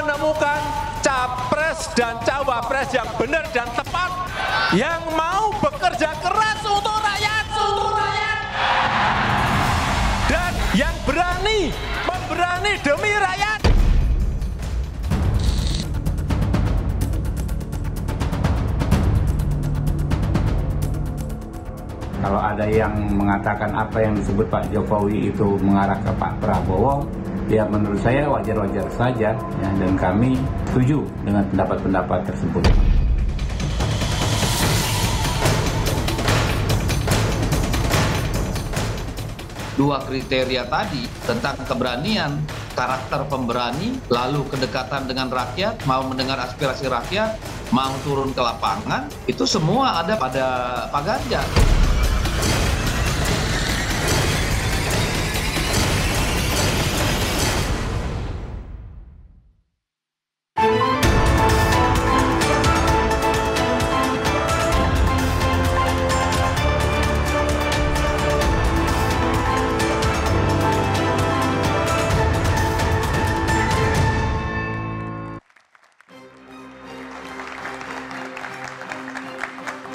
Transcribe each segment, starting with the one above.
menemukan capres dan cawapres yang benar dan tepat, yang mau bekerja keras untuk rakyat, dan yang memberani demi rakyat. Kalau ada yang mengatakan apa yang disebut Pak Jokowi itu mengarah ke Pak Prabowo, ya menurut saya wajar-wajar saja, ya, dan kami setuju dengan pendapat-pendapat tersebut. Dua kriteria tadi tentang keberanian, karakter pemberani, lalu kedekatan dengan rakyat, mau mendengar aspirasi rakyat, mau turun ke lapangan, itu semua ada pada Pak Ganjar.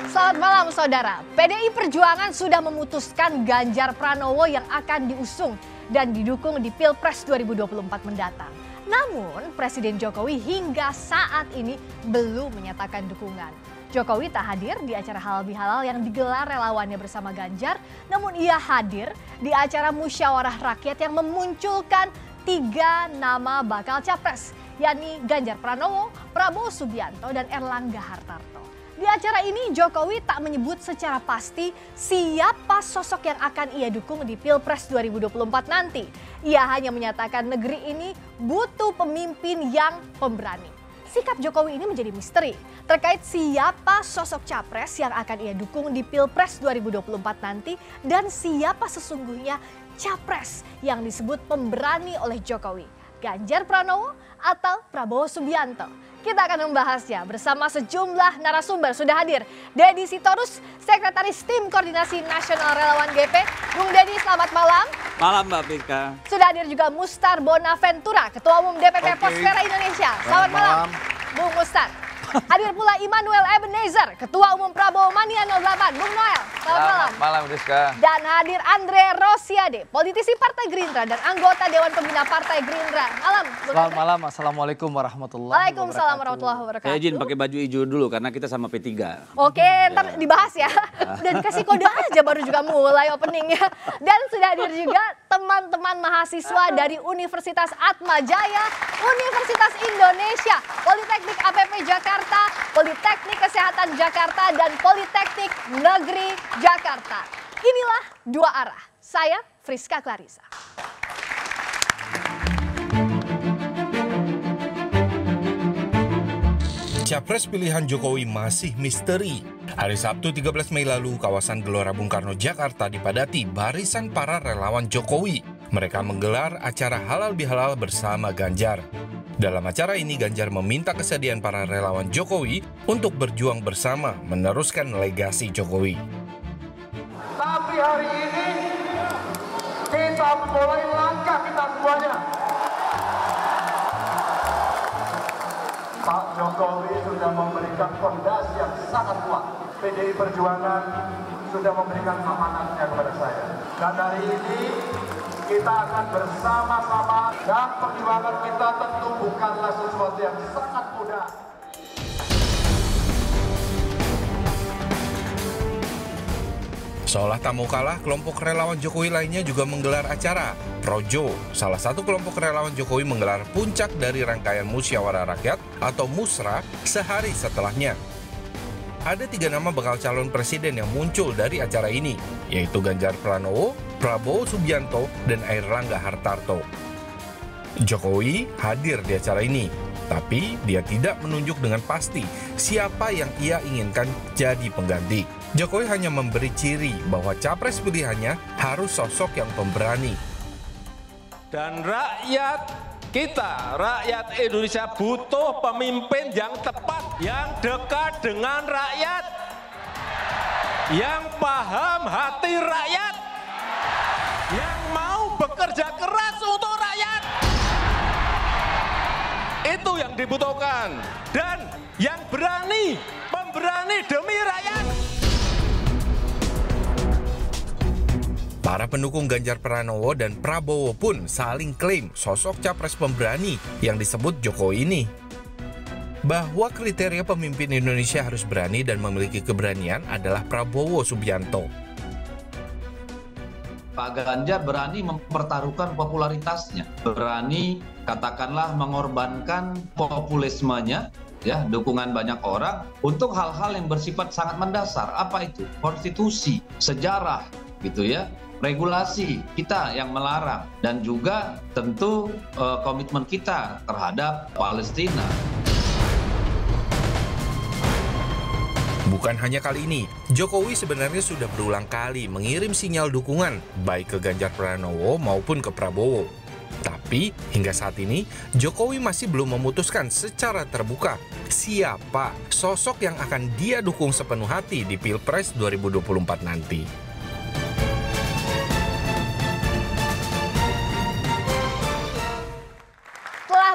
Selamat malam saudara, PDI Perjuangan sudah memutuskan Ganjar Pranowo yang akan diusung dan didukung di Pilpres 2024 mendatang. Namun Presiden Jokowi hingga saat ini belum menyatakan dukungan. Jokowi tak hadir di acara halal bihalal yang digelar relawannya bersama Ganjar, namun ia hadir di acara musyawarah rakyat yang memunculkan 3 nama bakal capres, yakni Ganjar Pranowo, Prabowo Subianto, dan Erlangga Hartarto. Di acara ini Jokowi tak menyebut secara pasti siapa sosok yang akan ia dukung di Pilpres 2024 nanti. Ia hanya menyatakan negeri ini butuh pemimpin yang pemberani. Sikap Jokowi ini menjadi misteri terkait siapa sosok capres yang akan ia dukung di Pilpres 2024 nanti dan siapa sesungguhnya capres yang disebut pemberani oleh Jokowi. Ganjar Pranowo atau Prabowo Subianto? Kita akan membahasnya bersama sejumlah narasumber. Sudah hadir Deddy Sitorus, Sekretaris Tim Koordinasi Nasional Relawan GP. Bung Deddy, selamat malam. Malam Mbak Pika. Sudah hadir juga Mustar Bonaventura, Ketua Umum DPP Posvera Indonesia. Selamat malam, Bung Mustar. Hadir pula Immanuel Ebenezer, Ketua Umum Prabowo Mania 08. Bung Noel, selamat malam. Malam Rizka. Dan hadir Andre Rosiade, politisi Partai Gerindra dan anggota Dewan Pembina Partai Gerindra. Malam, Bung Selamat Andre. malam, Assalamualaikum warahmatullahi wabarakatuh. Waalaikumsalam warahmatullahi Saya wabarakatuh. izin pakai baju hijau dulu karena kita sama P3. Oke, ntar dibahas ya. Dan kasih kode aja baru juga mulai openingnya. Dan sudah hadir juga teman-teman mahasiswa dari Universitas Atma Jaya, Universitas Indonesia, Politeknik APP Jakarta, Politeknik Kesehatan Jakarta, dan Politeknik Negeri Jakarta. Inilah Dua Arah. Saya Friska Clarissa. Capres pilihan Jokowi masih misteri. Hari Sabtu 13 Mei lalu, kawasan Gelora Bung Karno, Jakarta dipadati barisan para relawan Jokowi. Mereka menggelar acara halal bihalal bersama Ganjar. Dalam acara ini, Ganjar meminta kesediaan para relawan Jokowi untuk berjuang bersama meneruskan legasi Jokowi. Tapi hari ini kita mulai langkah kita semuanya. Pak Jokowi sudah memberikan fondasi yang sangat kuat. PDI Perjuangan sudah memberikan amanatnya kepada saya. Dan hari ini kita akan bersama-sama, dan perjuangan kita tentu bukanlah sesuatu yang sangat mudah. Seolah tak mau kalah, kelompok relawan Jokowi lainnya juga menggelar acara. Projo, salah satu kelompok relawan Jokowi, menggelar puncak dari rangkaian musyawarah rakyat atau musra sehari setelahnya. Ada 3 nama bakal calon presiden yang muncul dari acara ini, yaitu Ganjar Pranowo, Prabowo Subianto, dan Erlangga Hartarto. Jokowi hadir di acara ini, tapi dia tidak menunjuk dengan pasti siapa yang ia inginkan jadi pengganti. Jokowi hanya memberi ciri bahwa capres pilihannya harus sosok yang pemberani. Dan rakyat kita, rakyat Indonesia butuh pemimpin yang tepat, yang dekat dengan rakyat, yang paham hati rakyat, yang mau bekerja keras untuk rakyat. Itu Itu yang dibutuhkan. Dan yang berani, pemberani demi rakyat. Para pendukung Ganjar Pranowo dan Prabowo pun saling klaim sosok capres pemberani yang disebut Jokowi ini. Bahwa kriteria pemimpin Indonesia harus berani dan memiliki keberanian adalah Prabowo Subianto. Pak Ganjar berani mempertaruhkan popularitasnya, berani katakanlah mengorbankan populismenya, ya, dukungan banyak orang untuk hal-hal yang bersifat sangat mendasar. Apa itu? Konstitusi, sejarah, gitu ya. Regulasi kita yang melarang dan juga tentu komitmen kita terhadap Palestina. Bukan hanya kali ini, Jokowi sebenarnya sudah berulang kali mengirim sinyal dukungan baik ke Ganjar Pranowo maupun ke Prabowo. Tapi hingga saat ini Jokowi masih belum memutuskan secara terbuka siapa sosok yang akan dia dukung sepenuh hati di Pilpres 2024 nanti.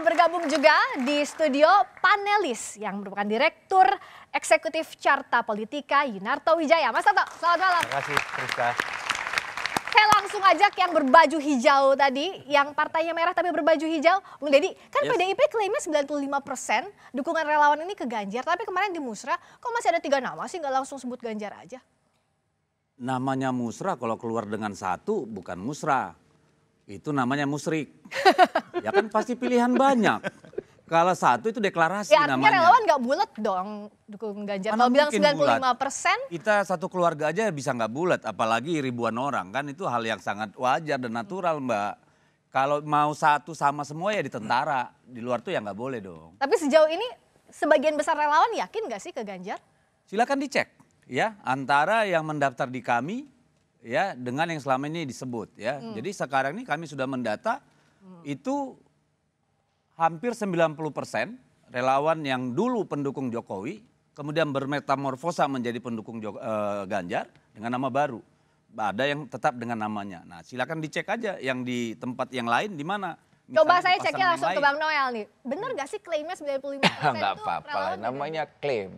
Bergabung juga di studio panelis yang merupakan Direktur Eksekutif Carta Politika Yunarto Wijaya. Mas Toto, selamat malam. Terima kasih, Priska. Saya langsung ajak yang berbaju hijau tadi, yang partainya merah tapi berbaju hijau. Bung Deddy, kan yes. PDIP klaimnya 95% dukungan relawan ini ke Ganjar. Tapi kemarin di Musra, kok masih ada 3 nama sih, nggak langsung sebut Ganjar aja? Namanya Musra kalau keluar dengan 1 bukan Musra. Itu namanya musrik. Ya kan pasti pilihan banyak. Kalau 1 itu deklarasi ya, namanya. Ya relawan nggak bulat dong dukung Ganjar. Kalau bilang 95%. Kita satu keluarga aja bisa nggak bulat. Apalagi ribuan orang. Kan itu hal yang sangat wajar dan natural Mbak. Kalau mau 1 sama semua ya di tentara. Di luar tuh ya nggak boleh dong. Tapi sejauh ini sebagian besar relawan yakin nggak sih ke Ganjar? Silakan dicek ya. Antara yang mendaftar di kami. Ya, dengan yang selama ini disebut ya. Jadi sekarang ini kami sudah mendata itu hampir 90% relawan yang dulu pendukung Jokowi kemudian bermetamorfosa menjadi pendukung Ganjar dengan nama baru. Ada yang tetap dengan namanya. Nah, silakan dicek aja yang di tempat yang lain di mana. Coba saya ceknya langsung ke Bang Noel nih. Benar gak sih klaimnya 95% Nggak apa-apa, namanya klaim.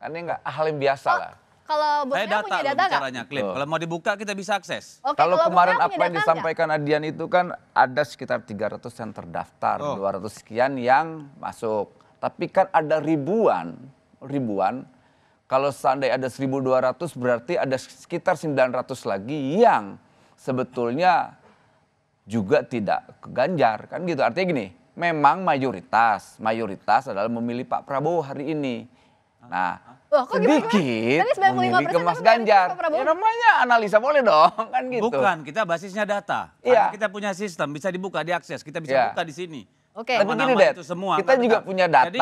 Ini nggak hal yang biasa lah. Kalau bosnya punya data nggak? Klaim. Kalau mau dibuka kita bisa akses. Oke, kalau kemarin apa yang disampaikan Adian itu kan ada sekitar 300 yang terdaftar, 200 sekian yang masuk. Tapi kan ada ribuan. Kalau seandainya ada 1.200 berarti ada sekitar 900 lagi yang sebetulnya juga tidak ke Ganjar. Kan gitu, artinya gini, memang mayoritas adalah memilih Pak Prabowo hari ini. Nah, sedikit memilih ke Mas Ganjar. Ya namanya analisa boleh dong, kan gitu. Bukan, kita basisnya data. Karena kita punya sistem, bisa dibuka, diakses. Kita bisa buka di sini. Oke. Tapi gini deh, kita juga punya data. Jadi,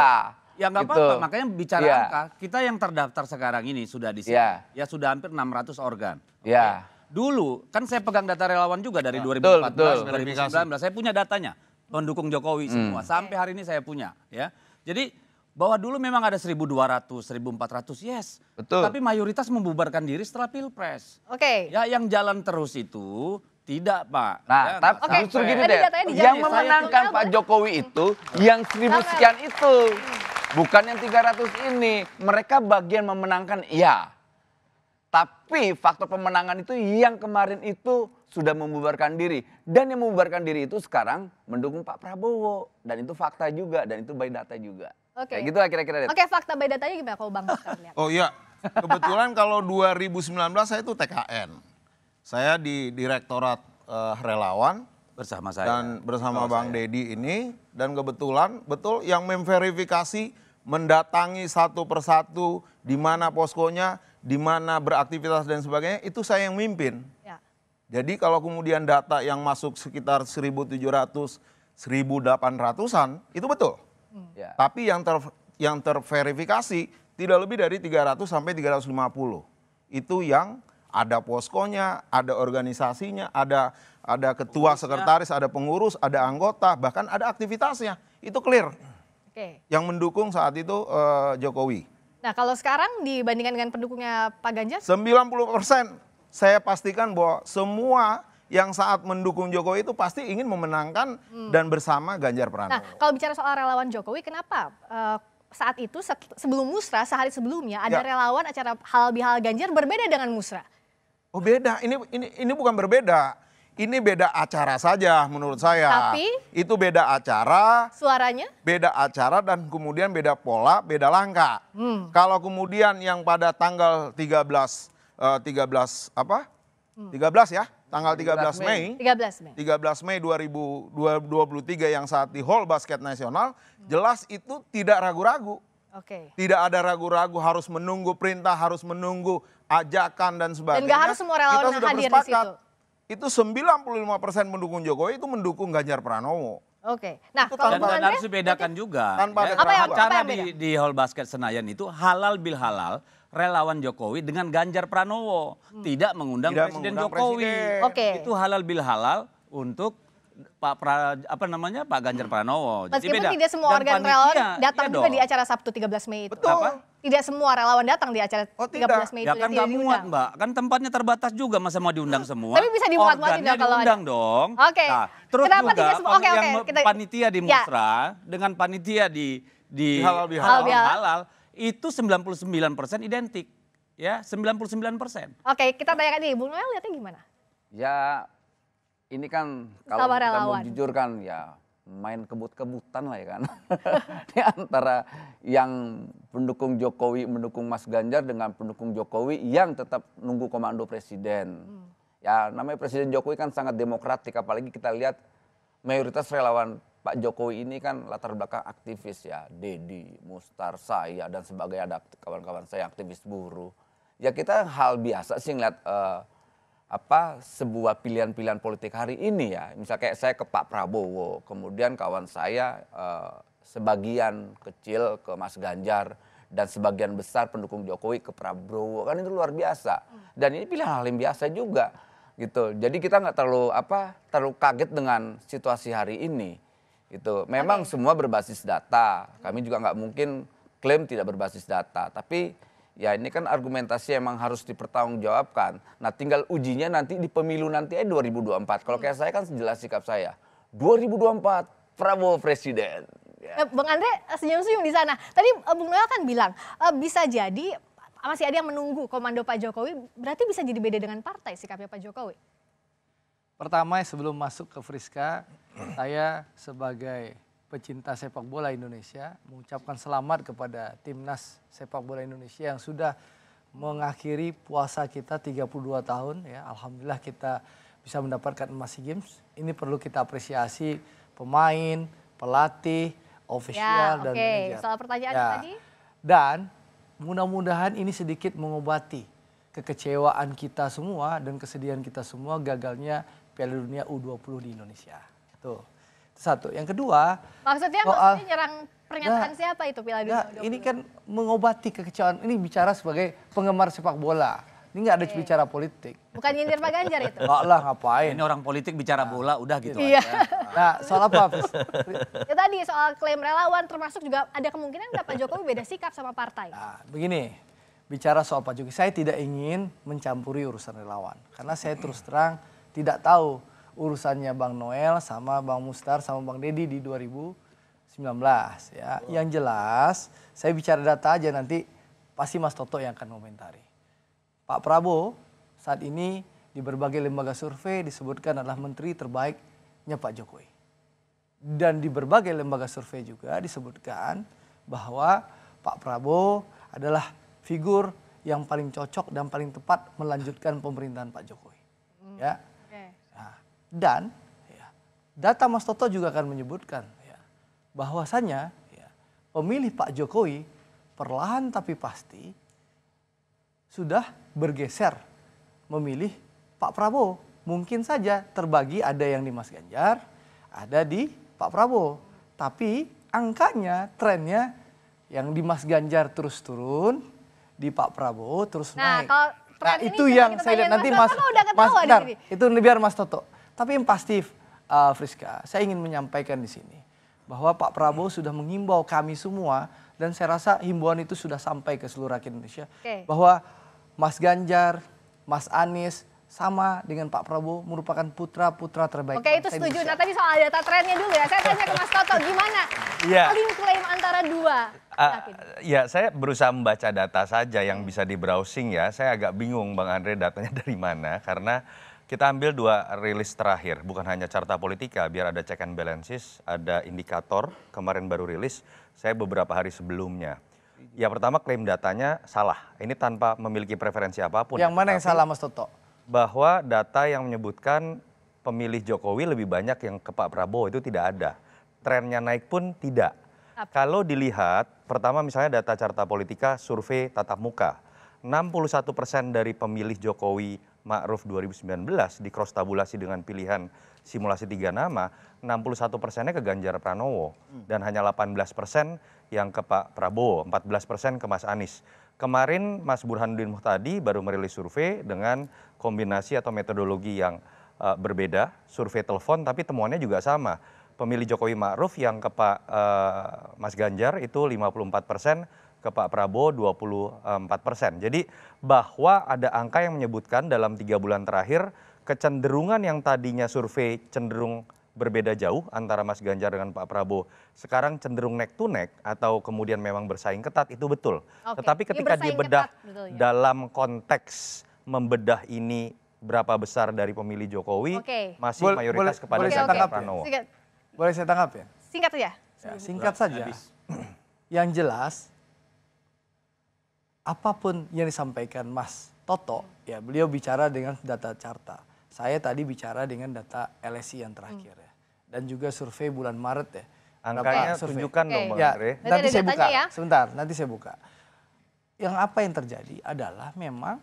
ya nggak apa-apa, makanya bicara angka. Kita yang terdaftar sekarang ini sudah di sini. Ya sudah hampir 600 organ. Ya. Dulu, kan saya pegang data relawan juga dari 2014, 2019. Saya punya datanya, pendukung Jokowi semua. Sampai hari ini saya punya. Ya. Jadi, bahwa dulu memang ada 1.200, 1.400, yes. Betul. Tapi mayoritas membubarkan diri setelah Pilpres. Oke. Ya yang jalan terus itu tidak Pak. Nah, ya, tapi justru gini deh, yang memenangkan Pak Jokowi itu yang 1.000 sekian itu. Bukan yang 300 ini. Mereka bagian memenangkan, iya. Tapi faktor pemenangan itu yang kemarin itu sudah membubarkan diri. Dan yang membubarkan diri itu sekarang mendukung Pak Prabowo. Dan itu fakta juga, dan itu by data juga. Oke. Kayak gitu lah kira-kira. Oke, fakta by datanya gimana kalau Bang sekarang lihat? Oh iya, kebetulan kalau 2019 saya itu TKN. Saya di Direktorat Relawan. Bersama saya. Dan bersama Bang Deddy ini. Dan kebetulan betul yang memverifikasi, mendatangi satu persatu di mana poskonya, di mana beraktivitas dan sebagainya, itu saya yang mimpin. Ya. Jadi kalau kemudian data yang masuk sekitar 1.700, 1.800-an, itu betul. Ya. Tapi yang terverifikasi tidak lebih dari 300 sampai 350. Itu yang ada poskonya, ada organisasinya, ada ketua sekretaris, ada pengurus, ada anggota, bahkan ada aktivitasnya. Itu clear. Oke. Yang mendukung saat itu Jokowi. Nah, kalau sekarang dibandingkan dengan pendukungnya Pak Ganjar? 90%. Saya pastikan bahwa semua yang saat mendukung Jokowi itu pasti ingin memenangkan dan bersama Ganjar Pranowo. Nah, kalau bicara soal relawan Jokowi, kenapa saat itu sebelum musrah, sehari sebelumnya ada relawan acara halal bihalal Ganjar berbeda dengan musrah? Oh beda, ini bukan berbeda. Ini beda acara saja menurut saya. Tapi itu beda acara. Suaranya? Beda acara dan kemudian beda pola, beda langkah. Kalau kemudian yang pada tanggal 13 ya, tanggal 13 Mei. 13 Mei 2023 yang saat di Hall Basket Nasional, jelas itu tidak ragu-ragu. Tidak ada ragu-ragu, harus menunggu perintah, harus menunggu ajakan dan sebagainya. Dan gak harus semua relawan hadir di situ. Itu 95% mendukung Jokowi, itu mendukung Ganjar Pranowo. Nah, dan harus dibedakan juga. Acara di Hall Basket Senayan itu halal bil halal relawan Jokowi dengan Ganjar Pranowo, tidak mengundang Presiden Jokowi. Itu halal bil halal untuk Pak Ganjar Pranowo. Meskipun tidak semua organ relawan datang juga di acara Sabtu 13 Mei itu. Betul. Tidak semua relawan datang di acara 13 Mei itu. Ya kan nggak muat, Mbak. Kan tempatnya terbatas juga, masa mau diundang semua. Tapi bisa dimuat-muat tidak kalau diundang dong. Nah, terus kenapa juga yang panitia di Ya. musrah dengan panitia di halal halal itu 99% identik. Ya, 99%. Kita tanyakan nih, Bung Noel lihatnya gimana? Ya, ini kan kalau kita mau jujur kan ya main kebut-kebutan lah ya kan. Di antara yang pendukung Jokowi, mendukung Mas Ganjar dengan pendukung Jokowi yang tetap nunggu komando presiden. Ya namanya Presiden Jokowi kan sangat demokratik, apalagi kita lihat mayoritas relawan Pak Jokowi ini kan latar belakang aktivis ya. Dedi, Mustar, saya dan sebagainya, ada kawan-kawan saya aktivis buruh. Ya kita hal biasa sih ngeliat sebuah pilihan-pilihan politik hari ini ya. Misal kayak saya ke Pak Prabowo, kemudian kawan saya sebagian kecil ke Mas Ganjar dan sebagian besar pendukung Jokowi ke Prabowo, kan itu luar biasa. Dan ini pilihan hal yang biasa juga gitu. Jadi kita nggak terlalu kaget dengan situasi hari ini gitu. Memang semua berbasis data. Kami juga nggak mungkin klaim tidak berbasis data, tapi ya ini kan argumentasi emang harus dipertanggungjawabkan. Nah tinggal ujinya nanti di pemilu nanti 2024. Kalau kayak saya kan jelas sikap saya. 2024 Prabowo Presiden. Ya. Bang Andre senyum-senyum di sana. Tadi Bung Noel kan bilang bisa jadi masih ada yang menunggu komando Pak Jokowi. Berarti bisa jadi beda dengan partai sikapnya Pak Jokowi. Pertama sebelum masuk ke Friska, saya sebagai pecinta sepak bola Indonesia mengucapkan selamat kepada timnas sepak bola Indonesia yang sudah mengakhiri puasa kita 32 tahun ya. Alhamdulillah kita bisa mendapatkan emas SEA Games. Ini perlu kita apresiasi pemain, pelatih, ofisial dan manajer. Soal pertanyaan tadi. Dan mudah-mudahan ini sedikit mengobati kekecewaan kita semua dan kesedihan kita semua gagalnya Piala Dunia U20 di Indonesia. Tuh. Satu, yang kedua, maksudnya nyerang pernyataan siapa itu Piala Dunia? Ini kan mengobati kekecewaan. Ini bicara sebagai penggemar sepak bola. Ini nggak ada bicara politik. Bukan nyindir Pak Ganjar itu. Nggak lah, ngapain? Ini orang politik bicara bola udah gitu Iya. aja. Nah, soal apa? Ya tadi soal klaim relawan, termasuk juga ada kemungkinan nggak Pak Jokowi beda sikap sama partai. Nah, begini, bicara soal Pak Jokowi, saya tidak ingin mencampuri urusan relawan, karena saya terus terang tidak tahu urusannya Bang Noel sama Bang Mustar sama Bang Dedi di 2019 ya. Yang jelas saya bicara data aja, nanti pasti Mas Toto yang akan komentari. Pak Prabowo saat ini di berbagai lembaga survei disebutkan adalah menteri terbaiknya Pak Jokowi. Dan di berbagai lembaga survei juga disebutkan bahwa Pak Prabowo adalah figur yang paling cocok dan paling tepat melanjutkan pemerintahan Pak Jokowi. Ya. Dan ya, data Mas Toto juga akan menyebutkan ya, bahwasannya ya, pemilih Pak Jokowi perlahan tapi pasti sudah bergeser memilih Pak Prabowo. Mungkin saja terbagi, ada yang di Mas Ganjar, ada di Pak Prabowo. Tapi angkanya, trennya yang di Mas Ganjar terus turun, di Pak Prabowo terus naik. Nah itu yang saya lihat nanti Mas itu biar Mas Toto. Tapi yang pasti Friska, saya ingin menyampaikan di sini bahwa Pak Prabowo sudah menghimbau kami semua, dan saya rasa himbauan itu sudah sampai ke seluruh rakyat Indonesia, bahwa Mas Ganjar, Mas Anies, sama dengan Pak Prabowo merupakan putra-putra terbaik. Oke, itu setuju. Nah, tadi soal data trennya dulu ya. Saya tanya ke Mas Toto, gimana? Paling klaim antara dua. Ya, saya berusaha membaca data saja yang bisa di browsing ya. Saya agak bingung Bang Andre datanya dari mana, karena kita ambil 2 rilis terakhir, bukan hanya Carta Politika, biar ada check and balances, ada indikator, kemarin baru rilis, saya beberapa hari sebelumnya. Ya pertama klaim datanya salah, ini tanpa memiliki preferensi apapun. Yang mana yang salah Mas Toto? Bahwa data yang menyebutkan pemilih Jokowi lebih banyak yang ke Pak Prabowo itu tidak ada. Trennya naik pun tidak. Kalau dilihat, pertama misalnya data Carta Politika survei tatap muka. 61% dari pemilih Jokowi Ma'ruf 2019 di cross tabulasi dengan pilihan simulasi 3 nama, 61%-nya ke Ganjar Pranowo. Dan hanya 18% yang ke Pak Prabowo, 14% ke Mas Anies. Kemarin Mas Burhanuddin Muhtadi baru merilis survei dengan kombinasi atau metodologi yang berbeda, survei telepon tapi temuannya juga sama. Pemilih Jokowi Ma'ruf yang ke Pak Mas Ganjar itu 54%, ke Pak Prabowo 24%. Jadi bahwa ada angka yang menyebutkan dalam 3 bulan terakhir kecenderungan yang tadinya survei cenderung berbeda jauh antara Mas Ganjar dengan Pak Prabowo, sekarang cenderung neck to neck atau kemudian memang bersaing ketat, itu betul. Tetapi ketika dibedah dalam konteks membedah ini berapa besar dari pemilih Jokowi, masih mayoritas kepada Ganjar Pranowo. Boleh saya tangkap ya? Singkat saja. Ya, singkat saja. Yang jelas, apapun yang disampaikan Mas Toto, ya beliau bicara dengan data Carta. Saya tadi bicara dengan data LSI yang terakhir ya. Dan juga survei bulan Maret ya. Angkanya tunjukkan dong Bang Andre. Nanti saya buka, sebentar, nanti saya buka. Yang apa yang terjadi adalah memang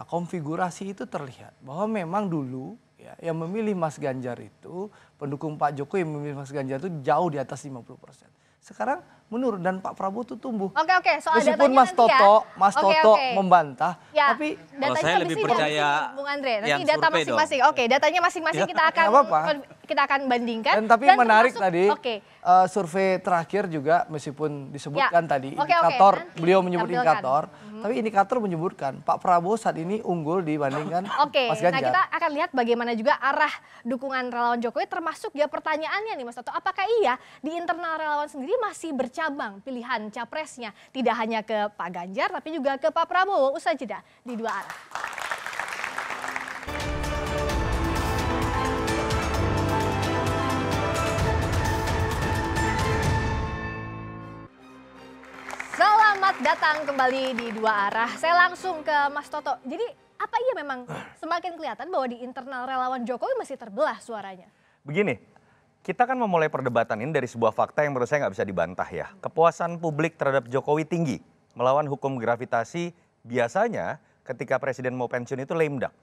konfigurasi itu terlihat. Bahwa memang dulu ya, yang memilih Mas Ganjar itu, pendukung Pak Jokowi yang memilih Mas Ganjar itu jauh di atas 50%. Sekarang menurun dan Pak Prabowo itu tumbuh. Soal meskipun Mas Toto, Mas Toto membantah, ya, tapi saya lebih percaya Bung Andre. Nanti data masing-masing. Oke, datanya masing-masing kita akan bandingkan. Dan tapi menarik tadi survei terakhir juga meskipun disebutkan tadi indikator, beliau menyebut indikator, tapi indikator menyebutkan Pak Prabowo saat ini unggul dibandingkan Mas Ganjar. Nah kita akan lihat bagaimana juga arah dukungan relawan Jokowi, termasuk ya pertanyaannya nih Mas Toto, apakah iya di internal relawan sendiri masih bercabang pilihan capresnya, tidak hanya ke Pak Ganjar tapi juga ke Pak Prabowo? Usai jeda di 2 arah. Selamat datang kembali di 2 arah. Saya langsung ke Mas Toto. Jadi apa iya memang semakin kelihatan bahwa di internal relawan Jokowi masih terbelah suaranya? Begini, kita kan memulai perdebatan ini dari sebuah fakta yang menurut saya nggak bisa dibantah ya. Kepuasan publik terhadap Jokowi tinggi. Melawan hukum gravitasi biasanya ketika presiden mau pensiun itu lame duck.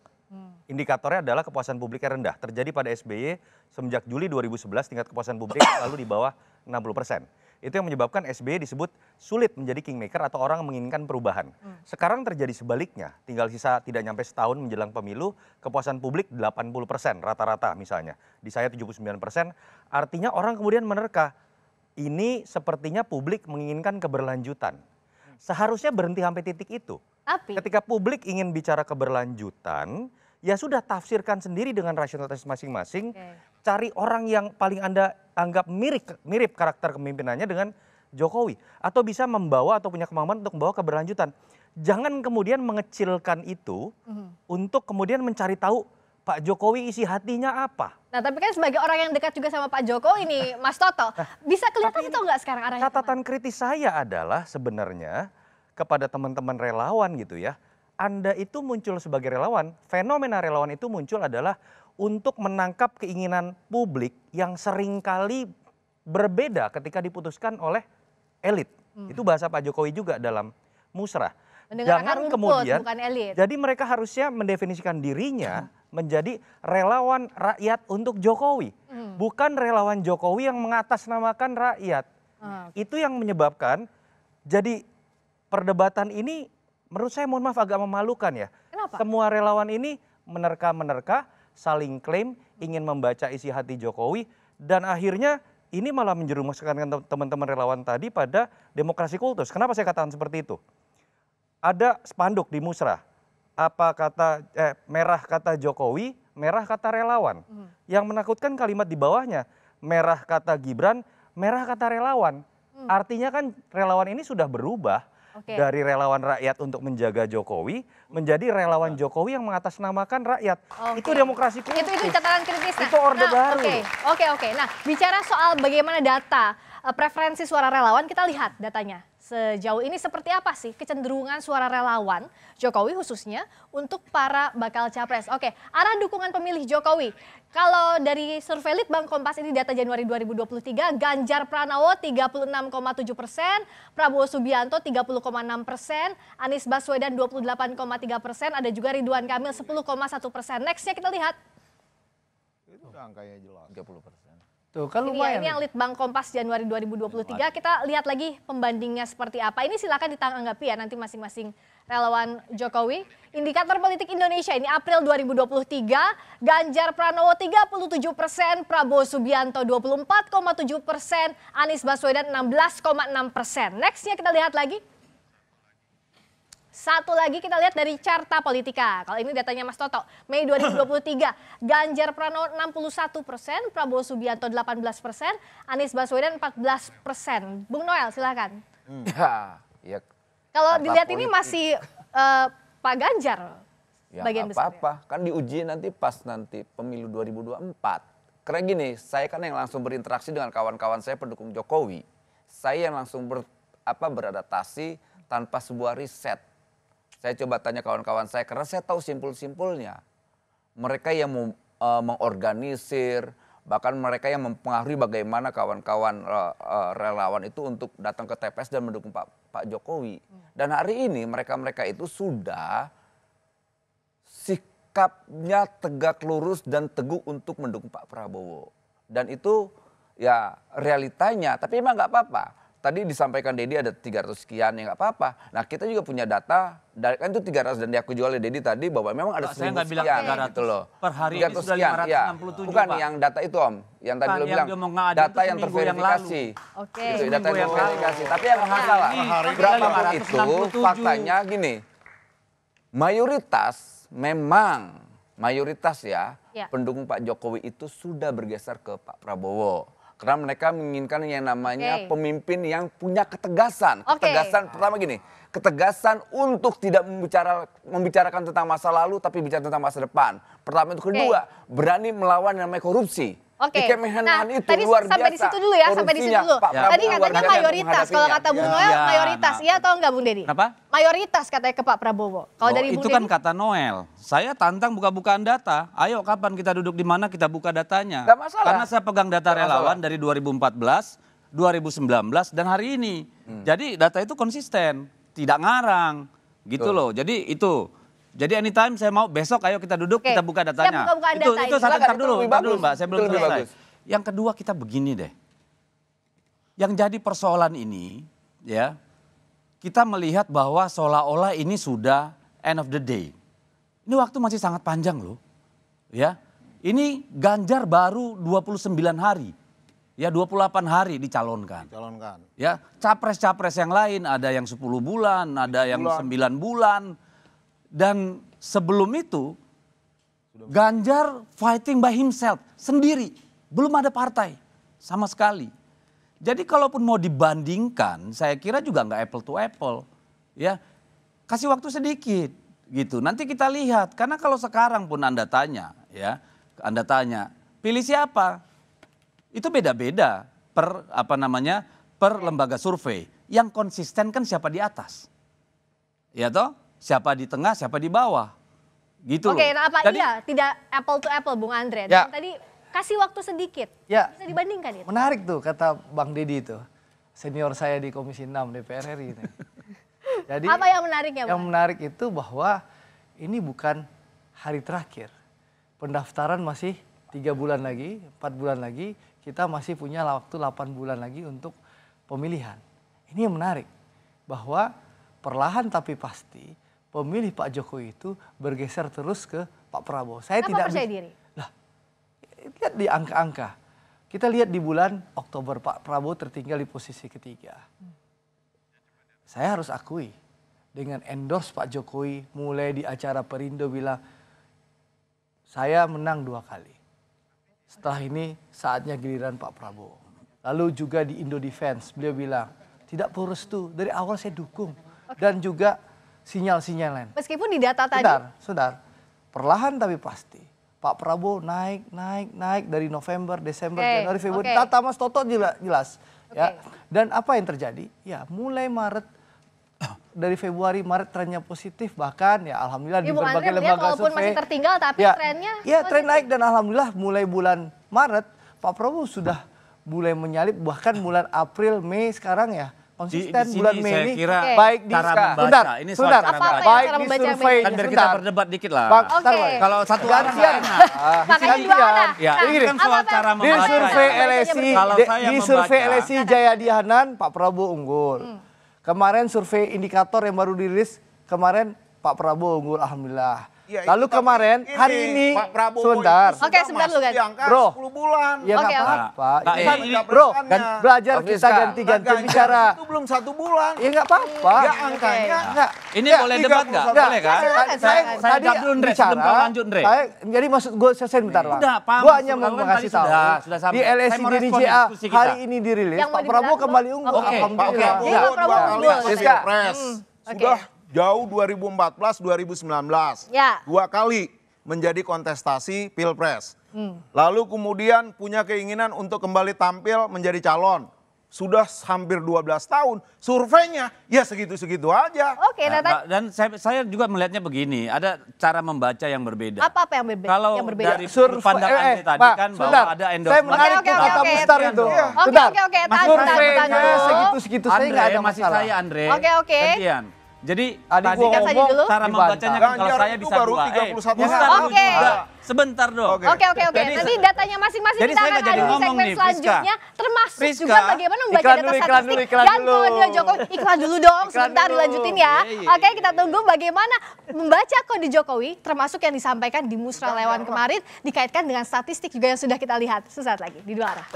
Indikatornya adalah kepuasan publiknya rendah. Terjadi pada SBY semenjak Juli 2011 tingkat kepuasan publik lalu di bawah 60%. Itu yang menyebabkan SBY disebut sulit menjadi kingmaker atau orang menginginkan perubahan. Sekarang terjadi sebaliknya, tinggal sisa tidak nyampe setahun menjelang pemilu, kepuasan publik 80% rata-rata misalnya. Di saya 79%, artinya orang kemudian menerka, ini sepertinya publik menginginkan keberlanjutan. Seharusnya berhenti sampai titik itu. Ketika publik ingin bicara keberlanjutan, ya sudah tafsirkan sendiri dengan rasionalitas masing-masing. Cari orang yang paling Anda anggap mirip karakter kepemimpinannya dengan Jokowi. Atau bisa membawa atau punya kemampuan untuk membawa keberlanjutan. Jangan kemudian mengecilkan itu untuk kemudian mencari tahu Pak Jokowi isi hatinya apa. Nah tapi kan sebagai orang yang dekat juga sama Pak Jokowi nih Mas Toto, bisa kelihatan itu nggak sekarang arahnya? Catatan kritis saya adalah sebenarnya kepada teman-teman relawan gitu ya. Anda itu muncul sebagai relawan, fenomena relawan itu muncul adalah untuk menangkap keinginan publik yang seringkali berbeda ketika diputuskan oleh elit. Itu bahasa Pak Jokowi juga dalam musrah. Jangan kemudian, bukan elit. Jadi mereka harusnya mendefinisikan dirinya menjadi relawan rakyat untuk Jokowi. Bukan relawan Jokowi yang mengatasnamakan rakyat. Itu yang menyebabkan jadi perdebatan ini menurut saya mohon maaf agak memalukan ya. Kenapa? Semua relawan ini menerka-menerka, saling klaim ingin membaca isi hati Jokowi dan akhirnya ini malah menjerumuskan teman-teman relawan tadi pada demokrasi kultus. Kenapa saya katakan seperti itu? Ada spanduk di musrah. merah kata Jokowi, merah kata relawan. Yang menakutkan kalimat di bawahnya, merah kata Gibran, merah kata relawan. Artinya kan relawan ini sudah berubah dari relawan rakyat untuk menjaga Jokowi menjadi relawan Jokowi yang mengatasnamakan rakyat. Itu demokrasi kritis. Itu catatan kritis. Itu orde baru. Oke. Nah, bicara soal bagaimana data preferensi suara relawan, kita lihat datanya. Sejauh ini seperti apa sih kecenderungan suara relawan Jokowi khususnya untuk para bakal capres? Oke, arah dukungan pemilih Jokowi. Kalau dari survei Litbang Kompas ini data Januari 2023, Ganjar Pranowo 36,7%, Prabowo Subianto 30,6%, Anies Baswedan 28,3%, ada juga Ridwan Kamil 10,1%. Nextnya kita lihat. Itu angkanya jelas. 30%. Tuh, kan lumayan. Ini yang Litbang Kompas Januari 2023. Kita lihat lagi pembandingnya seperti apa. Ini silakan ditanggapi ya nanti masing-masing relawan Jokowi. Indikator politik Indonesia ini April 2023, Ganjar Pranowo 37%, Prabowo Subianto 24,7%, Anies Baswedan 16,6%. Nextnya kita lihat lagi. Satu lagi kita lihat dari Carta Politika. Kalau ini datanya Mas Toto, Mei 2023, Ganjar Pranowo 61%, Prabowo Subianto 18%, Anies Baswedan 14%. Bung Noel silakan. Ya. Kalau dilihat ini masih Pak Ganjar Ya bagian besar. apa-apa, kan diuji nanti pas nanti pemilu 2024. Karena gini, saya kan yang langsung berinteraksi dengan kawan-kawan saya pendukung Jokowi. Saya yang langsung beradaptasi tanpa sebuah riset. Saya coba tanya kawan-kawan saya karena saya tahu simpul-simpulnya. Mereka yang mengorganisir, bahkan mereka yang mempengaruhi bagaimana kawan-kawan relawan itu untuk datang ke TPS dan mendukung Pak Jokowi. Dan hari ini mereka-mereka itu sudah sikapnya tegak lurus dan teguh untuk mendukung Pak Prabowo. Dan itu ya realitanya, tapi emang nggak apa-apa. Tadi disampaikan Dedi ada 300 sekian, ya nggak apa-apa. Nah kita juga punya data, kan itu 300 dan diakui juga oleh Dedi tadi bahwa memang ada 1000 sekian gitu loh. Per hari ini sudah 567 bukan Pak. yang data itu Om, yang tadi lo bilang data yang terverifikasi. Gitu, data yang terverifikasi. Tapi yang masalah, berapapun itu faktanya gini, mayoritas memang, mayoritas ya pendukung Pak Jokowi itu sudah bergeser ke Pak Prabowo. Karena mereka menginginkan yang namanya pemimpin yang punya ketegasan. Ketegasan pertama gini, ketegasan untuk tidak membicarakan tentang masa lalu tapi bicara tentang masa depan. Pertama itu, kedua, berani melawan yang namanya korupsi. Di Kemenhan itu tadi luar biasa. Sampai di situ dulu ya, sampai di situ dulu. Tadi katanya mayoritas, kalau kata Bung Noel mayoritas. Iya atau enggak Bung Dedi? Kenapa? Mayoritas katanya ke Pak Prabowo. Kalau dari Bung itu kan kata Noel. Saya tantang buka-bukaan data. Ayo kapan kita duduk di mana kita buka datanya. Nggak masalah. Karena saya pegang data relawan dari 2014, 2019 dan hari ini. Jadi data itu konsisten, tidak ngarang. Gitu loh. Jadi itu. Jadi anytime saya mau besok ayo kita duduk kita buka datanya. Itu ntar dulu Mbak, saya belum selesai. Yang kedua kita begini deh. Yang jadi persoalan ini ya, kita melihat bahwa seolah-olah ini sudah end of the day. Ini waktu masih sangat panjang loh. Ya. Ini Ganjar baru 29 hari. Ya 28 hari dicalonkan. Ya, capres-capres yang lain ada yang 10 bulan, ada yang 9 bulan. Dan sebelum itu Ganjar fighting by himself sendiri, belum ada partai sama sekali. Jadi kalaupun mau dibandingkan, saya kira juga nggak apple to apple, ya kasih waktu sedikit gitu. Nanti kita lihat, karena kalau sekarang pun Anda tanya, pilih siapa? Itu beda-beda per lembaga survei. Yang konsisten kan siapa di atas, ya toh? Siapa di tengah, siapa di bawah. Gitu loh. Oke, nah apa tidak apple to apple Bung Andre? Dan tadi kasih waktu sedikit. Ya. Bisa dibandingkan itu. Menarik tuh kata Bang Dedi itu. Senior saya di Komisi 6 DPR RI ini. Jadi apa yang menariknya, Bang? Yang menarik itu bahwa ini bukan hari terakhir. Pendaftaran masih 3 bulan lagi, 4 bulan lagi. Kita masih punya waktu 8 bulan lagi untuk pemilihan. Ini yang menarik. Bahwa perlahan tapi pasti pemilih Pak Jokowi itu bergeser terus ke Pak Prabowo. Saya tidak percaya diri. Lah, lihat di angka-angka. Kita lihat di bulan Oktober Pak Prabowo tertinggal di posisi ketiga. Saya harus akui dengan endorse Pak Jokowi, mulai di acara Perindo bilang, saya menang 2 kali. Setelah ini saatnya giliran Pak Prabowo. Lalu juga di Indo Defense, beliau bilang, tidak perlu restu, dari awal saya dukung. Dan juga sinyal-sinyal lain. Meskipun di data tadi. Saudara, perlahan tapi pasti. Pak Prabowo naik dari November, Desember, Januari, Februari. Tata Mas Toto jelas. Ya. Dan apa yang terjadi? Ya mulai Maret, dari Februari, Maret trennya positif. Bahkan ya alhamdulillah di berbagai lembaga walaupun survei. masih tertinggal tapi ya, trennya ya tren naik dan alhamdulillah mulai bulan Maret Pak Prabowo sudah mulai menyalip, bahkan bulan April, Mei sekarang ya. Konsisten di bulan sini Mei saya ini kira baik di cara membaca. sebentar, Ini soal sebentar. cara membaca. Baik di survei. Kan biar kita berdebat dikit lah. Kalau satu orang makanya dua arah. Ya, ini kan soal cara di membaca. survei LSI, di survei LSI Jayadi Hanan Pak Prabowo unggul. Kemarin survei indikator yang baru dirilis kemarin Pak Prabowo unggul, alhamdulillah. Ya, lalu kemarin hari ini Pak Prabowo sebentar. Oke, sebentar dulu kan. Bro, 10 bulan. Ya nggak apa-apa. Bro, kan belajar kita ganti-ganti bicara. Itu belum 1 bulan. Ya nggak apa-apa. Ya angkanya enggak. Ini boleh debat nggak? Boleh kan? Saya tadi dulu Ndre, sebelum kau lanjut Ndre. Jadi maksud gue selesai bentar Pak. Udah, paham. Gue hanya mau mengasih tahu. Di LSI DJA hari ini dirilis Pak Prabowo kembali unggul. Alhamdulillah. Pak Prabowo 2 kali pilpres. Sudah jauh 2014, 2019. 2 kali menjadi kontestasi pilpres. Lalu kemudian punya keinginan untuk kembali tampil menjadi calon. Sudah hampir 12 tahun, surveinya ya segitu-segitu aja. Dan saya juga melihatnya begini, ada cara membaca yang berbeda. Apa yang berbeda? Kalau dari pandangan saya tadi kan bahwa ada endorsement. Saya menarik kata Mustar itu. Oke, surveinya segitu-segitu saya nggak ada masih masalah. saya Andre. Oke. Gantian. Jadi tadi ngomong cara membacanya kan kalau saya bisa baru 31 Oke. Sebentar dong. Oke. Nanti datanya masing-masing kita akan ada di segmen selanjutnya. Termasuk juga bagaimana membaca data statistik dan kode Jokowi. Iklan dulu dong, sebentar dilanjutin ya. Oke, kita tunggu bagaimana membaca kode Jokowi termasuk yang disampaikan di Musra Lewan kemarin dikaitkan dengan statistik juga yang sudah kita lihat sesaat lagi di Dua Arah.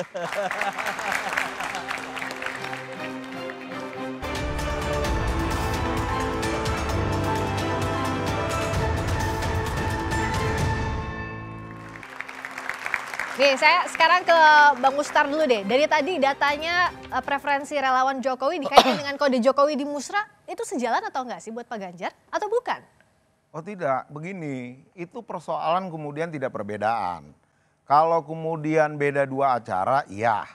Nih, saya sekarang ke Bang Mustar dulu deh. Dari tadi datanya preferensi relawan Jokowi dikaitkan dengan kode Jokowi di Musra, itu sejalan atau enggak sih buat Pak Ganjar? Atau bukan? Oh tidak, begini, itu persoalan kemudian tidak perbedaan. Kalau kemudian beda 2 acara, iya.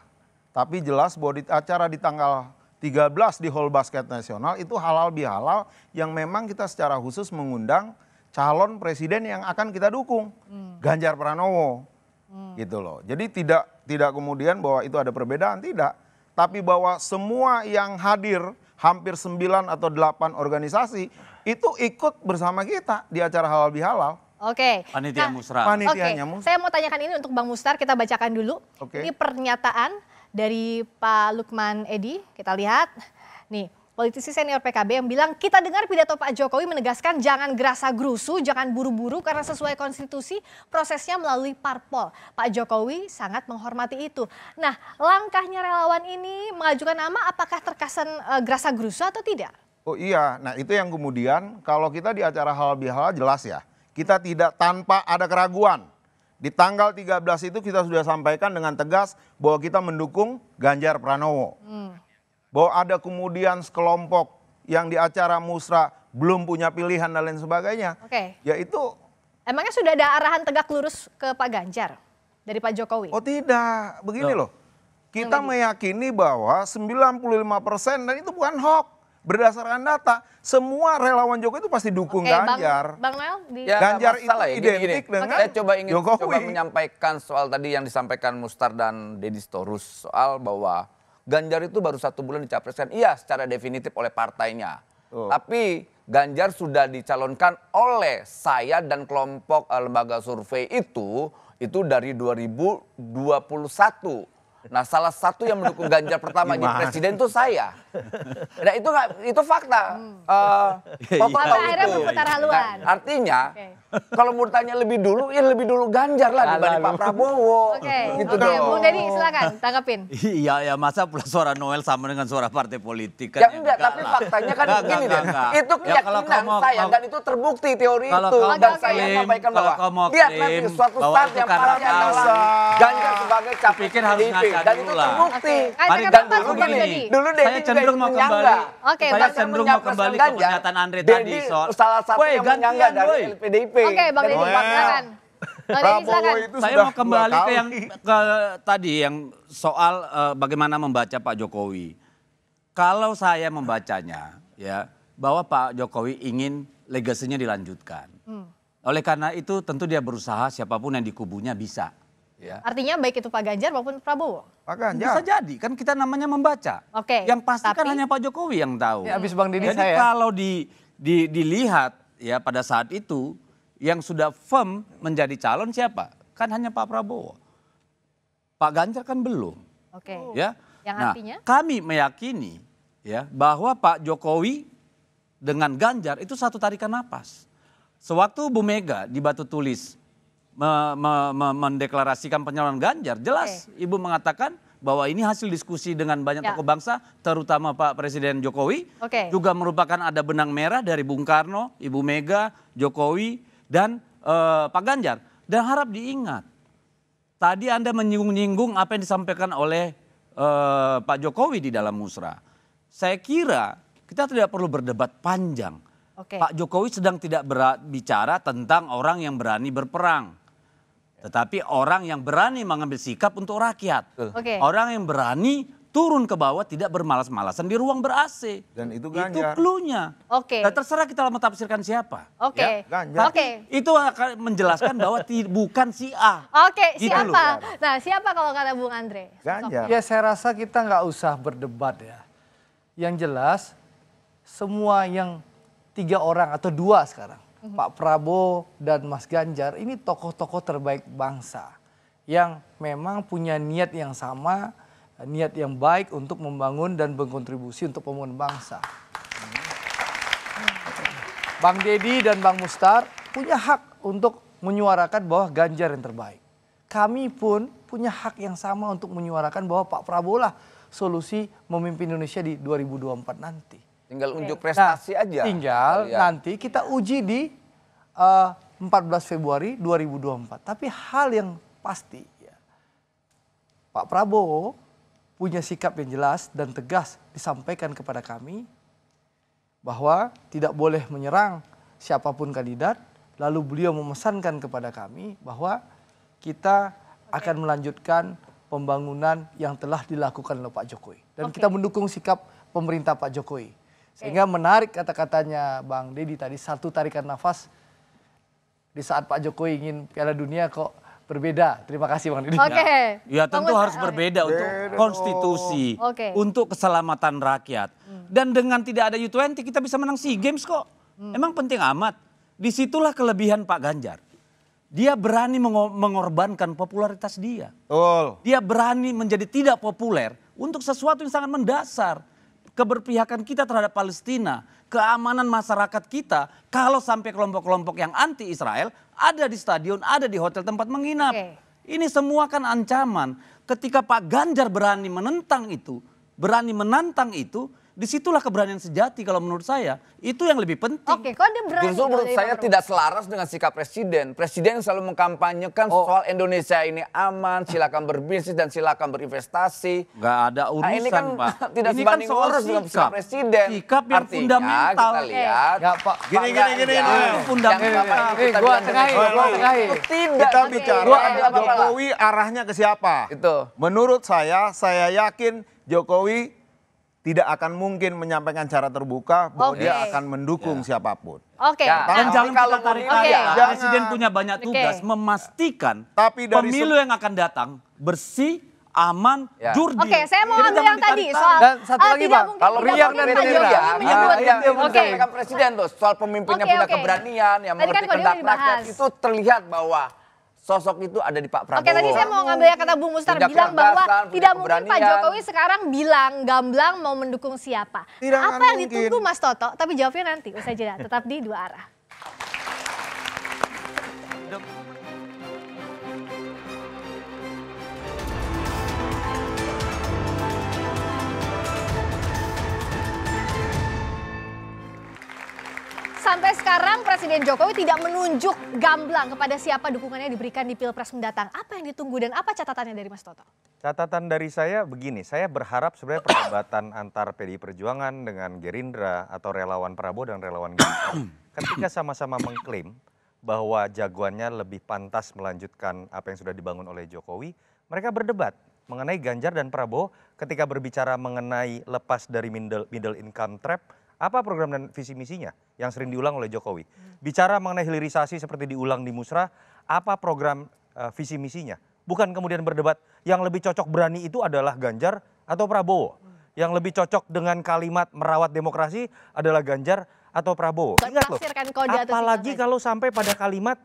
Tapi jelas bahwa di acara di tanggal 13 di Hall Basket Nasional itu halal bihalal yang memang kita secara khusus mengundang calon presiden yang akan kita dukung, Ganjar Pranowo. Gitu loh. Jadi tidak kemudian bahwa itu ada perbedaan, tidak. Tapi bahwa semua yang hadir hampir 9 atau 8 organisasi itu ikut bersama kita di acara halal bihalal. Oke. Panitia Musra. Panitianya Musra. Saya mau tanyakan ini untuk Bang Mustar, kita bacakan dulu. Ini pernyataan dari Pak Lukman Edi, kita lihat. Nih, politisi senior PKB yang bilang, kita dengar pidato Pak Jokowi menegaskan jangan gerasa-gerusu, jangan buru-buru karena sesuai konstitusi prosesnya melalui parpol. Pak Jokowi sangat menghormati itu. Nah, langkahnya relawan ini mengajukan nama apakah terkesan gerasa-gerusu atau tidak? Oh iya, nah itu yang kemudian kalau kita di acara halal bihalal jelas ya. Kita tidak tanpa ada keraguan. Di tanggal 13 itu kita sudah sampaikan dengan tegas bahwa kita mendukung Ganjar Pranowo. Bahwa ada kemudian sekelompok yang di acara Musra belum punya pilihan dan lain sebagainya. Ya itu. Emangnya sudah ada arahan tegak lurus ke Pak Ganjar dari Pak Jokowi? Oh tidak, begini loh. Kita meyakini bahwa 95% dan itu bukan hoax. Berdasarkan data, semua relawan Jokowi itu pasti dukung Ganjar. Bang Noel, Ganjar itu identik dengan saya ingin Jokowi. menyampaikan soal tadi yang disampaikan Mustar dan Deddy Storus soal bahwa Ganjar itu baru 1 bulan dicapreskan, iya secara definitif oleh partainya. Tapi Ganjar sudah dicalonkan oleh saya dan kelompok lembaga survei itu dari 2021. Nah, salah satu yang mendukung Ganjar pertama jadi presiden itu saya. Nah, itu fakta. Fakta akhirnya berputar haluan. Nah, artinya, kalau mau tanya lebih dulu, ya lebih dulu Ganjar lah dibanding Pak Prabowo. Gitu dong. Bung Deddy silakan tanggapin. Iya, ya masa suara Noel sama dengan suara partai politik Ya kan? enggak, tapi faktanya kan begini deh. Itu keyakinan saya dan itu terbukti teori itu. Dan saya sampaikan bahwa lihat nanti suatu saat yang pasti adalah Ganjar sebagai capres PDIP. Dan itu terbukti. Dan dulu saya cenderung mau kembali. Saya cenderung mau kembali ke pernyataan Andre tadi soal salah satu yang menyangga dari PDIP. Oke, Bang Deddy silakan. Saya mau kembali ke yang tadi yang soal bagaimana membaca Pak Jokowi. Kalau saya membacanya ya bahwa Pak Jokowi ingin legasinya dilanjutkan. Oleh karena itu tentu dia berusaha siapapun yang di kubunya bisa. Ya. Artinya baik itu Pak Ganjar maupun Prabowo? Pak Ganjar. Bisa jadi, kan kita namanya membaca. Yang pasti kan hanya Pak Jokowi yang tahu. Ya, abis Bang Deddy jadi kalau dilihat ya pada saat itu yang sudah firm menjadi calon siapa? Kan hanya Pak Prabowo. Pak Ganjar kan belum. Ya. Yang artinya? Kami meyakini ya bahwa Pak Jokowi dengan Ganjar itu satu tarikan napas. Sewaktu Bu Mega di Batu Tulis mendeklarasikan pencalonan Ganjar, jelas Ibu mengatakan bahwa ini hasil diskusi dengan banyak tokoh bangsa, terutama Pak Presiden Jokowi, juga merupakan ada benang merah dari Bung Karno, Ibu Mega, Jokowi, dan Pak Ganjar. Dan harap diingat, tadi Anda menyinggung-nyinggung apa yang disampaikan oleh Pak Jokowi di dalam musra. Saya kira kita tidak perlu berdebat panjang. Pak Jokowi sedang tidak bicara tentang orang yang berani berperang. Tetapi orang yang berani mengambil sikap untuk rakyat. Orang yang berani turun ke bawah tidak bermalas-malasan di ruang ber-AC. Dan itu Ganjar. Itu cluenya. Nah, terserah kita mau tafsirkan siapa. Ya, Ganjar. Itu akan menjelaskan bahwa bukan si A. Siapa? Nah, siapa kalau kata Bung Andre? Ganjar. Ya saya rasa kita nggak usah berdebat ya. Yang jelas semua yang 3 orang atau 2 sekarang. Pak Prabowo dan Mas Ganjar ini tokoh-tokoh terbaik bangsa yang memang punya niat yang sama, niat yang baik untuk membangun dan berkontribusi untuk pembangunan bangsa. Bang Deddy dan Bang Mustar punya hak untuk menyuarakan bahwa Ganjar yang terbaik. Kami pun punya hak yang sama untuk menyuarakan bahwa Pak Prabowo lah solusi memimpin Indonesia di 2024 nanti. Tinggal unjuk prestasi aja. Tinggal nanti kita uji di 14 Februari 2024. Tapi hal yang pasti ya, Pak Prabowo punya sikap yang jelas dan tegas disampaikan kepada kami bahwa tidak boleh menyerang siapapun kandidat. Lalu beliau memesankan kepada kami bahwa kita akan melanjutkan pembangunan yang telah dilakukan oleh Pak Jokowi. Dan kita mendukung sikap pemerintah Pak Jokowi. Sehingga menarik kata-katanya Bang Deddy tadi, satu tarikan nafas di saat Pak Jokowi ingin Piala Dunia kok berbeda. Terima kasih Bang Deddy. Ya tentu harus berbeda untuk konstitusi, untuk keselamatan rakyat. Dan dengan tidak ada U20 kita bisa menang SEA Games kok. Emang penting amat. Disitulah kelebihan Pak Ganjar. Dia berani mengorbankan popularitas dia. Dia berani menjadi tidak populer untuk sesuatu yang sangat mendasar. Keberpihakan kita terhadap Palestina, keamanan masyarakat kita, kalau sampai kelompok-kelompok yang anti-Israel ada di stadion, ada di hotel tempat menginap. Ini semua kan ancaman. Ketika Pak Ganjar berani menentang itu, berani menantang itu, disitulah keberanian sejati kalau menurut saya. Itu yang lebih penting. Kok dia berani? Justru menurut saya tidak selaras dengan sikap presiden. Presiden selalu mengkampanyekan soal Indonesia ini aman, silakan berbisnis dan silakan berinvestasi. Gak ada urusan, ini kan, Pak. Tidak ini sebanding lurus dengan sikap presiden. Sikap yang fundamental. Kita lihat. Gini. Itu fundamental. Gua tengahi. Kita bicara Jokowi arahnya ke siapa? Itu. Menurut saya yakin Jokowi tidak akan mungkin menyampaikan secara terbuka bahwa dia akan mendukung siapapun. Dan jangan kita tarik Presiden punya banyak tugas memastikan pemilu yang akan datang bersih, aman, jurdil. Saya mau ambil yang tadi soal dan satu lagi Bang, kalau Riang dan Gerindra menyebut presiden tuh soal pemimpinnya punya keberanian yang mengerti kehendak rakyat itu terlihat bahwa sosok itu ada di Pak Prabowo. Oke, tadi saya mau ngambil kata Bung Mustar Punya bilang bahwa kecerdasan, punya tidak mungkin Pak keberanian. Jokowi sekarang bilang gamblang mau mendukung siapa. Tidak Apa akan yang mungkin. ditunggu Mas Toto? Tapi jawabnya nanti usai jeda. Tetap di Dua Arah. Sampai sekarang Presiden Jokowi tidak menunjuk gamblang kepada siapa dukungannya diberikan di Pilpres mendatang. Apa yang ditunggu dan apa catatannya dari Mas Toto? Catatan dari saya begini, saya berharap sebenarnya perdebatan antar PDI Perjuangan dengan Gerindra atau relawan Prabowo dan relawan Ganjar ketika sama-sama mengklaim bahwa jagoannya lebih pantas melanjutkan apa yang sudah dibangun oleh Jokowi, mereka berdebat mengenai Ganjar dan Prabowo ketika berbicara mengenai lepas dari middle income trap, apa program dan visi misinya yang sering diulang oleh Jokowi. Bicara mengenai hilirisasi seperti diulang di Musrah, apa program visi misinya. Bukan kemudian berdebat yang lebih cocok berani itu adalah Ganjar atau Prabowo. Yang lebih cocok dengan kalimat merawat demokrasi adalah Ganjar atau Prabowo. Ingat loh, apalagi kalau sampai pada kalimat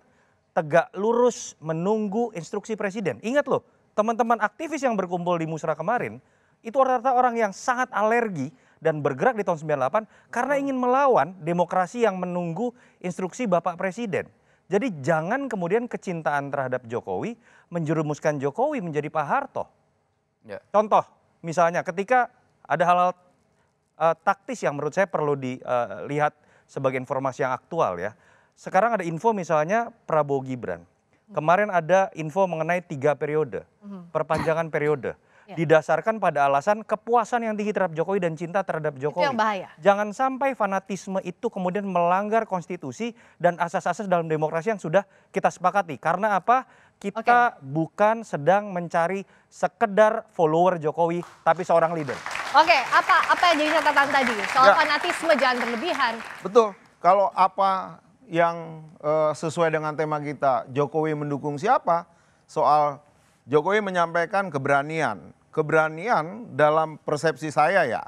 tegak lurus menunggu instruksi presiden. Ingat loh, teman-teman aktivis yang berkumpul di Musrah kemarin, itu rata-rata orang yang sangat alergi dan bergerak di tahun 98 karena ingin melawan demokrasi yang menunggu instruksi Bapak Presiden. Jadi jangan kemudian kecintaan terhadap Jokowi menjerumuskan Jokowi menjadi Pak Harto. Ya. Contoh misalnya ketika ada hal-hal taktis yang menurut saya perlu dilihat sebagai informasi yang aktual ya. Sekarang ada info misalnya Prabowo Gibran. Kemarin ada info mengenai 3 periode, perpanjangan periode. Didasarkan pada alasan kepuasan yang tinggi terhadap Jokowi dan cinta terhadap Jokowi. Itu yang bahaya. Jangan sampai fanatisme itu kemudian melanggar konstitusi dan asas-asas dalam demokrasi yang sudah kita sepakati. Karena apa? Kita bukan sedang mencari sekedar follower Jokowi, tapi seorang leader. Oke, apa yang jadi catatan tadi? Soal fanatisme jangan berlebihan. Betul. Kalau apa yang sesuai dengan tema kita, Jokowi mendukung siapa? Soal Jokowi menyampaikan keberanian. Keberanian dalam persepsi saya ya,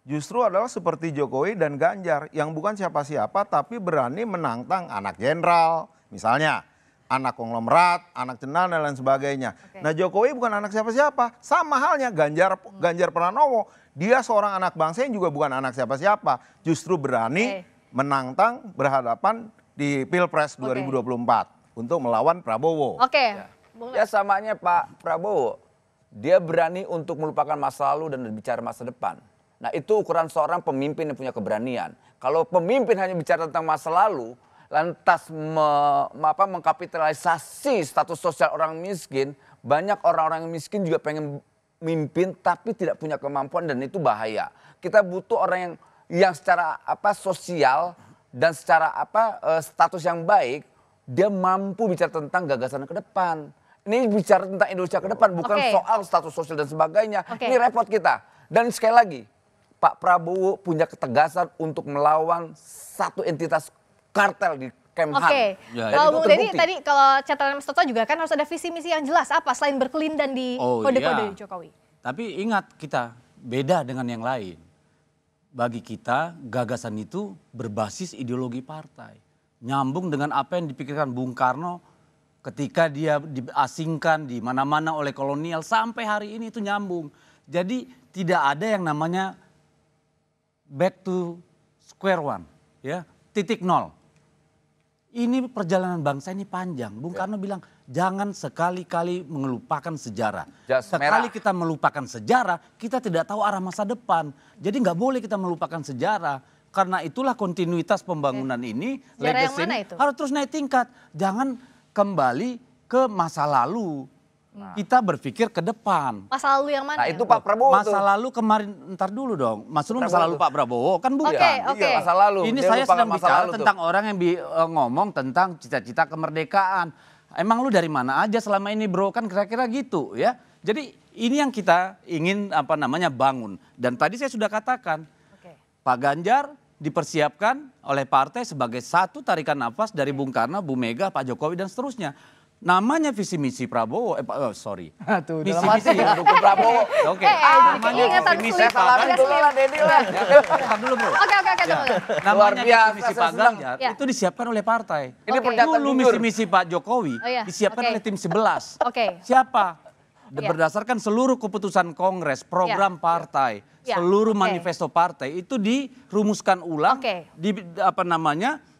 justru adalah seperti Jokowi dan Ganjar yang bukan siapa-siapa tapi berani menantang anak jenderal, misalnya anak konglomerat, anak cenal dan lain sebagainya. Nah Jokowi bukan anak siapa-siapa, sama halnya Ganjar Pranowo, dia seorang anak bangsa yang juga bukan anak siapa-siapa, justru berani menantang berhadapan di Pilpres 2024 untuk melawan Prabowo. Ya samanya Pak Prabowo, dia berani untuk melupakan masa lalu dan berbicara masa depan. Nah itu ukuran seorang pemimpin yang punya keberanian. Kalau pemimpin hanya bicara tentang masa lalu, lantas mengkapitalisasi status sosial orang miskin, banyak orang-orang yang miskin juga pengen mimpin tapi tidak punya kemampuan dan itu bahaya. Kita butuh orang yang secara sosial dan secara status yang baik, dia mampu bicara tentang gagasan ke depan. Ini bicara tentang Indonesia ke depan, bukan soal status sosial dan sebagainya. Ini repot kita. Dan sekali lagi, Pak Prabowo punya ketegasan untuk melawan satu entitas kartel di Kemhan. Kalau Bung Denny tadi kalau catatan Mas Toto juga kan harus ada visi misi yang jelas apa selain berkelindan di kode-kode Jokowi. Tapi ingat kita beda dengan yang lain. Bagi kita gagasan itu berbasis ideologi partai. Nyambung dengan apa yang dipikirkan Bung Karno ketika dia diasingkan di mana-mana oleh kolonial sampai hari ini itu nyambung. Jadi tidak ada yang namanya back to square one, ya, titik nol. Ini perjalanan bangsa ini panjang. Bung Karno bilang jangan sekali-kali melupakan sejarah. Sekali kita melupakan sejarah, kita tidak tahu arah masa depan. Jadi nggak boleh kita melupakan sejarah. Karena itulah kontinuitas pembangunan ini, legacy ini harus terus naik tingkat. Jangan kembali ke masa lalu. Kita berpikir ke depan. Masa lalu yang mana? Nah itu Pak Prabowo masa lalu kemarin, ntar dulu dong. Maksudnya masa lalu Pak Prabowo kan bukan. Masa lalu. Ini saya sedang bicara tentang orang yang ngomong tentang cita-cita kemerdekaan. Emang lu dari mana aja selama ini bro? Kan kira-kira gitu ya. Jadi ini yang kita ingin bangun. Dan tadi saya sudah katakan. Pak Ganjar dipersiapkan oleh partai sebagai satu tarikan nafas dari Bung Karno, Bu Mega, Pak Jokowi dan seterusnya. namanya visi misi Prabowo, sorry. Tuh, Visi dalam misi hati. Mendukung Prabowo. Oke. Ingatan Namanya visi misi sulit. Pak Ganjar. Bentar dulu bro. Oke, tunggu. Namanya biasa, visi misi saya Pak senang. Ganjar Ya. itu disiapkan oleh partai. Ini Oke. pernyataan Dulu jujur. misi-misi Pak Jokowi Oh, iya. disiapkan Oke. oleh tim 11. Oke. Siapa? Ya. Berdasarkan seluruh keputusan Kongres, program partai, Ya. seluruh Oke. manifesto partai itu dirumuskan ulang, Oke.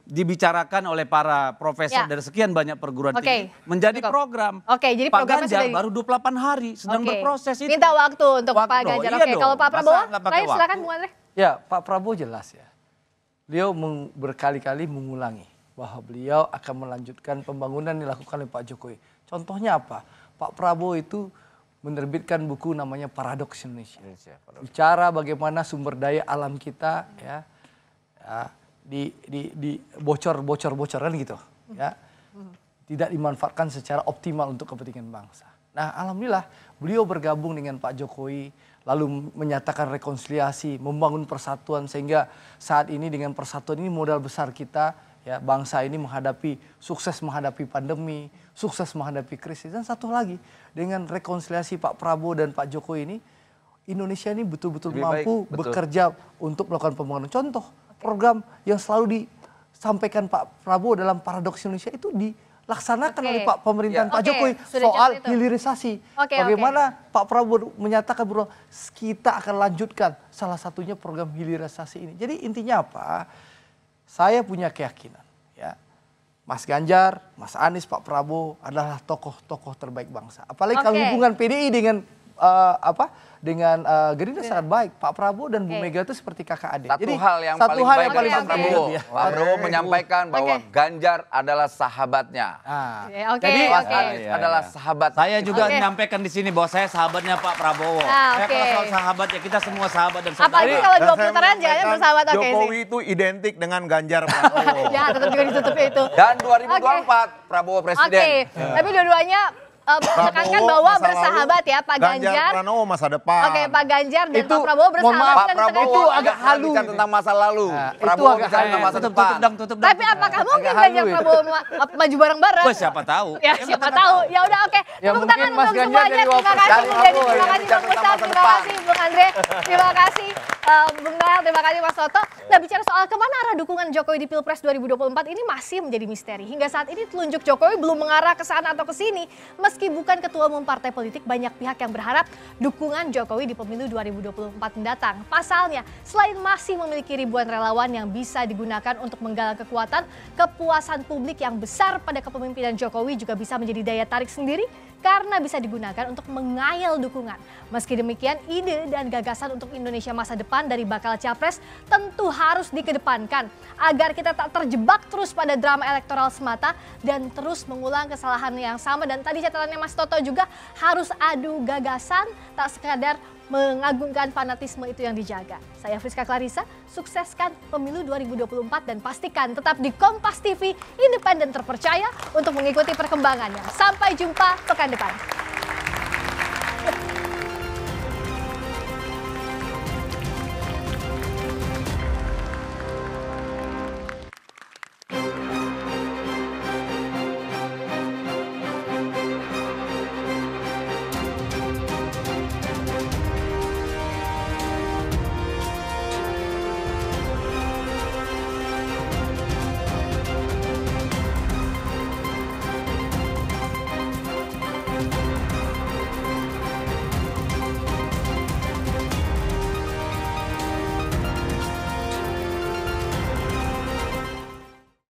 dibicarakan oleh para profesor Ya. dari sekian banyak perguruan Oke. tinggi menjadi Cukup. program. Oke, jadi Pak programnya Ganjar sudah baru 28 hari sedang Oke. berproses itu. Minta waktu untuk Waktu, Pak Ganjar. iya Oke, dong. kalau Pak Masa Prabowo, nggak pakai terakhir silakan waktu? Bung Andre. Ya, Pak Prabowo jelas ya. Beliau berkali-kali mengulangi bahwa beliau akan melanjutkan pembangunan yang dilakukan oleh Pak Jokowi. Contohnya apa? Pak Prabowo itu menerbitkan buku namanya Paradoks Indonesia. Bicara bagaimana sumber daya alam kita ya di bocor-bocoran gitu ya. Tidak dimanfaatkan secara optimal untuk kepentingan bangsa. Nah, alhamdulillah beliau bergabung dengan Pak Jokowi lalu menyatakan rekonsiliasi, membangun persatuan sehingga saat ini dengan persatuan ini modal besar kita ya bangsa ini sukses menghadapi pandemi, sukses menghadapi krisis. Dan satu lagi, dengan rekonsiliasi Pak Prabowo dan Pak Jokowi ini, Indonesia ini betul-betul Lebih mampu baik, betul. bekerja untuk melakukan pembangunan. Contoh, program yang selalu disampaikan Pak Prabowo dalam Paradoks Indonesia itu dilaksanakan oleh Pak pemerintahan Pak Oke, Jokowi sudah soal jelas itu. hilirisasi. Oke, Bagaimana Pak Prabowo menyatakan bahwa kita akan lanjutkan salah satunya program hilirisasi ini. Jadi intinya apa? Saya punya keyakinan ya. Mas Ganjar, Mas Anies, Pak Prabowo adalah tokoh-tokoh terbaik bangsa. Apalagi kalau Oke. hubungan PDI dengan Gerindra sangat baik. Pak Prabowo dan Bu Mega itu seperti kakak adik. Satu hal yang paling baik dari Pak Prabowo. Pak Prabowo menyampaikan bahwa Ganjar adalah sahabatnya. Oke, Jadi Mas oke. Anies adalah sahabat. Saya juga Oke. menyampaikan di sini bahwa saya sahabatnya Pak Prabowo. Ah, Saya oke. kalau soal sahabat ya kita semua sahabat dan saudara. Apalagi kalau dua putaran jangan bersahabat. Oke, Jokowi itu identik dengan Ganjar Pranowo. ya tetap juga ditutup itu. Dan 2024 Prabowo presiden. Oke, tapi dua-duanya menekankan bahwa masa bersahabat lalu, ya Pak Ganjar. Pranowo masa depan. Oke, Pak Ganjar dan Itu, Pak Prabowo mohon bersahabat. maaf, Pak dan Prabowo itu agak halu. bicara tentang masa lalu. Nah, itu Prabowo agak bicara tentang halu. masa depan. Tutup. Tapi apakah mungkin agak Ganjar halu itu. Prabowo maju bareng-bareng? Wah, siapa tahu. Ya siapa tahu. Ya udah oke. Ya, Tepuk mungkin tangan Mas untuk Ganjar semuanya. dari Terima Wapres kasih dari Bung Deddy, Prabowo terima yang kasih bicara Bung tentang Ustaz, masa terima depan. kasih Bung Andre, terima kasih Bung Noel, terima kasih Mas Toto. Nah bicara soal kemana arah dukungan Jokowi di Pilpres 2024 ini masih menjadi misteri. Hingga saat ini telunjuk Jokowi belum mengarah ke sana atau ke sini. Meski bukan ketua umum partai politik, banyak pihak yang berharap dukungan Jokowi di pemilu 2024 mendatang. Pasalnya, selain masih memiliki ribuan relawan yang bisa digunakan untuk menggalang kekuatan, kepuasan publik yang besar pada kepemimpinan Jokowi juga bisa menjadi daya tarik sendiri karena bisa digunakan untuk mengayal dukungan. Meski demikian, ide dan gagasan untuk Indonesia masa depan dari bakal capres tentu harus dikedepankan agar kita tak terjebak terus pada drama elektoral semata dan terus mengulang kesalahan yang sama. Dan tadi catatannya Mas Toto juga harus adu gagasan, tak sekadar mengagungkan fanatisme itu yang dijaga. Saya Friska Clarissa, sukseskan pemilu 2024 dan pastikan tetap di Kompas TV, independen terpercaya untuk mengikuti perkembangannya. Sampai jumpa pekan depan.